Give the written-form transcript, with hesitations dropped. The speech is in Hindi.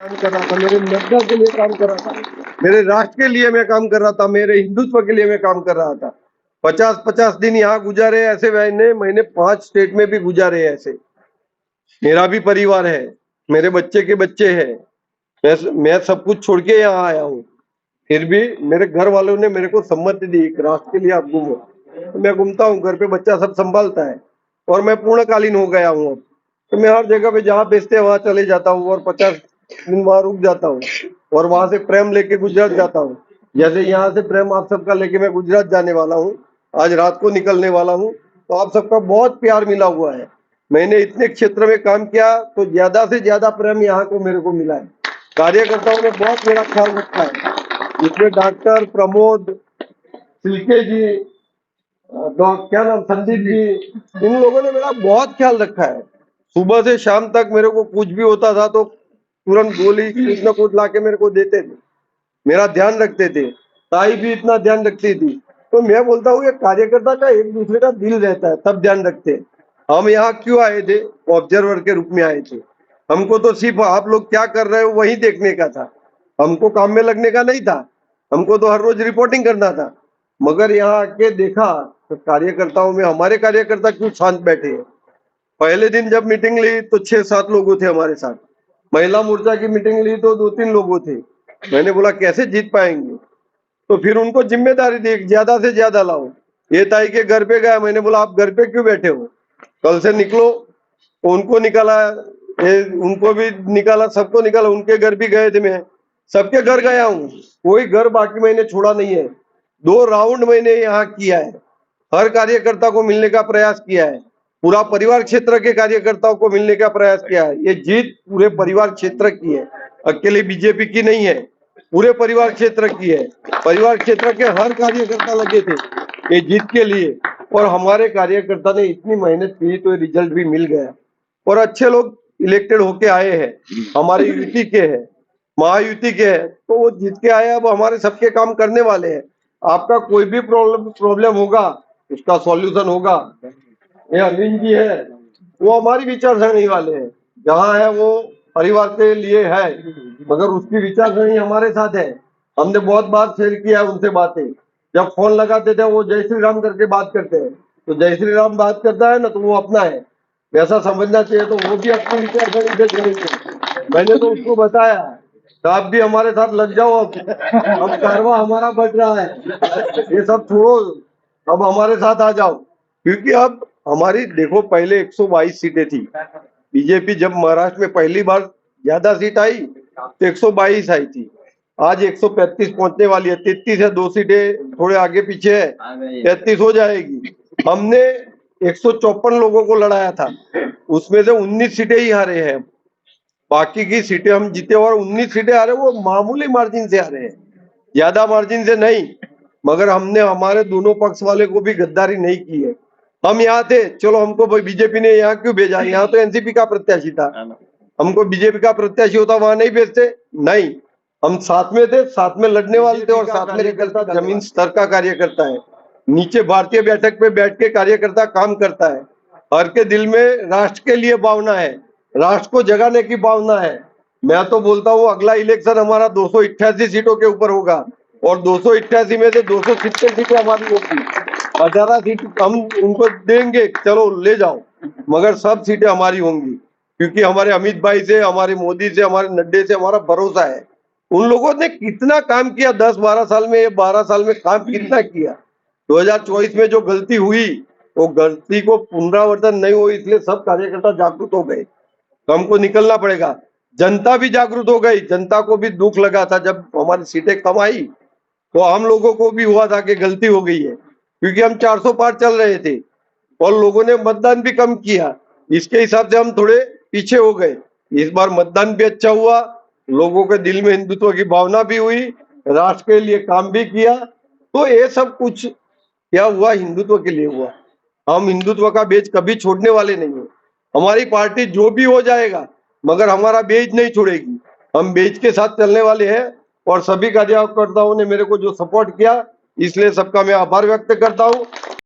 काम कर रहा था, मेरे मतदार के लिए काम कर रहा था, मेरे राष्ट्र के लिए मैं काम कर रहा था, मेरे हिंदुत्व के लिए मैं काम कर रहा था। 50-50 दिन यहाँ गुजारे ऐसे, मैंने 5 स्टेट में भी गुजारे ऐसे। मेरा भी परिवार है, मेरे बच्चे के बच्चे हैं, मैं सब कुछ छोड़ के यहाँ आया हूँ। फिर भी मेरे घर वालों ने मेरे को सम्मति दी कि राष्ट्र के लिए आप घूमो, तो मैं घूमता हूँ, घर पे बच्चा सब संभालता है और मैं पूर्णकालीन हो गया हूँ अब। तो मैं हर जगह पे जहाँ भेजते हैं वहां चले जाता हूँ और 50 दिन वहां रुक जाता हूँ और वहां से प्रेम लेके गुजरात जाता हूँ। जैसे यहाँ से प्रेम आप सबका लेके मैं गुजरात जाने वाला हूँ, आज रात को निकलने वाला हूँ, तो आप सबका बहुत प्यार मिला हुआ है। मैंने इतने क्षेत्र में काम किया तो ज्यादा से ज्यादा प्रेम यहाँ को मेरे को मिला है। कार्यकर्ताओं ने बहुत मेरा ख्याल रखा है, इसमें डॉक्टर प्रमोद, सिल्के जी, क्या नाम, संदीप जी, इन लोगों ने मेरा बहुत ख्याल रखा है। सुबह से शाम तक मेरे को कुछ भी होता था तो तुरंत गोली कुछ न कुछ लाके मेरे को देते थे, मेरा ध्यान रखते थे। ताई भी इतना ध्यान रखती थी। तो मैं बोलता हूँ ये कार्यकर्ता का एक दूसरे का दिल रहता है, तब ध्यान रखते हैं। हम यहाँ क्यों आए थे? ऑब्जर्वर के रूप में आए थे। हमको तो सिर्फ आप लोग क्या कर रहे हो वही देखने का था, हमको काम में लगने का नहीं था। हमको तो हर रोज रिपोर्टिंग करना था। मगर यहाँ आके देखा तो कार्यकर्ताओं में, हमारे कार्यकर्ता क्यों शांत बैठे हैं। पहले दिन जब मीटिंग ली तो 6-7 लोग थे हमारे साथ, महिला मोर्चा की मीटिंग ली तो 2-3 लोग थे। मैंने बोला कैसे जीत पाएंगे, तो फिर उनको जिम्मेदारी दी ज्यादा से ज्यादा लाओ। ये ताई के घर पे गया, मैंने बोला आप घर पे क्यों बैठे हो, कल से निकलो। तो उनको निकाला, उनको भी निकाला, सबको निकाला, उनके घर भी गए थे, मैं सबके घर गया हूँ, कोई घर बाकी मैंने छोड़ा नहीं है। 2 राउंड मैंने यहाँ किया है, हर कार्यकर्ता को मिलने का प्रयास किया है, पूरा परिवार क्षेत्र के कार्यकर्ताओं को मिलने का प्रयास किया है। ये जीत पूरे परिवार क्षेत्र की है, अकेले बीजेपी की नहीं है, पूरे परिवार क्षेत्र की है। परिवार क्षेत्र के हर कार्यकर्ता लगे थे ये जीत के लिए, और हमारे कार्यकर्ता ने इतनी मेहनत की तो रिजल्ट भी मिल गया और अच्छे लोग इलेक्टेड होके आए हैं। हमारी युति के हैं, महायुति के हैं, तो वो जीत के आए, अब हमारे सबके काम करने वाले हैं। आपका कोई भी प्रॉब्लम होगा उसका सॉल्यूशन होगा। ये अरविंद जी है, वो हमारी विचारसरणी वाले हैं, जहाँ है वो परिवार के लिए है, मगर उसकी विचारसरणी हमारे साथ है। हमने बहुत बार शेयर किया है उनसे बातें, जब फोन लगाते थे वो जय श्री राम करके बात करते हैं, तो जय श्री राम बात करता है ना तो वो अपना है, वैसा समझना चाहिए। तो वो भी अपनी विचारसरणी से जुड़ेंगे। मैंने तो उसको बताया तो आप भी हमारे साथ लग जाओ, अब कारवा हमारा बढ़ रहा है, ये सब छोड़ो, अब हमारे साथ आ जाओ। क्योंकि अब हमारी देखो, पहले 122 सीटें थी, बीजेपी जब महाराष्ट्र में पहली बार ज्यादा सीट आई तो 122 आई थी, आज 135 पहुंचने वाली है। 33 है, 2 सीटें थोड़े आगे पीछे है, 33 हो जाएगी। हमने 154 लोगों को लड़ाया था, उसमें से 19 सीटें ही हारे हैं, बाकी की सीटें हम जीते, और 19 सीटें आ रहे वो मामूली मार्जिन से आ रहे हैं, ज्यादा मार्जिन से नहीं। मगर हमने हमारे दोनों पक्ष वाले को भी गद्दारी नहीं की है। हम यहाँ थे, चलो हमको बीजेपी ने यहाँ क्यों भेजा, यहाँ तो एनसीपी का प्रत्याशी था, हमको बीजेपी का प्रत्याशी होता वहां नहीं भेजते, नहीं, हम साथ में थे, साथ में लड़ने वाले थे, और साथ में कार्यकर्ता जमीन स्तर का कार्यकर्ता है, नीचे भारतीय बैठक पे बैठ के कार्यकर्ता काम करता है। हर के दिल में राष्ट्र के लिए भावना है, राष्ट्र को जगाने की भावना है। मैं तो बोलता हूँ अगला इलेक्शन हमारा 288 सीटों के ऊपर होगा, और 288 में से 270 सीटें हमारी होगी। 18 सीट हम उनको देंगे, चलो ले जाओ, मगर सब सीटें हमारी होंगी, क्योंकि हमारे अमित भाई से, हमारे मोदी से, हमारे नड्डे से हमारा भरोसा है। उन लोगों ने कितना काम किया 10-12 साल में, ये 12 साल में काम कितना किया। 2024 में जो गलती हुई वो गलती को पुनरावर्तन नहीं हो, इसलिए सब कार्यकर्ता जागरूक हो गए, तो हमको निकलना पड़ेगा। जनता भी जागरूक हो गई, जनता को भी दुख लगा था जब हमारी सीटें कम आई, तो हम लोगों को भी हुआ था कि गलती हो गई है, क्योंकि हम 400 पार चल रहे थे और लोगों ने मतदान भी कम किया, इसके हिसाब से हम थोड़े पीछे हो गए। इस बार मतदान भी अच्छा हुआ, लोगों के दिल में हिंदुत्व की भावना भी हुई, राष्ट्र के लिए काम भी किया, तो ये सब कुछ क्या हुआ, हिंदुत्व के लिए हुआ। हम हिंदुत्व का बेज कभी छोड़ने वाले नहीं है। हमारी पार्टी जो भी हो जाएगा, मगर हमारा बेज नहीं छोड़ेगी, हम बेज के साथ चलने वाले हैं। और सभी कार्यकर्ताओं ने मेरे को जो सपोर्ट किया, इसलिए सबका मैं आभार व्यक्त करता हूँ।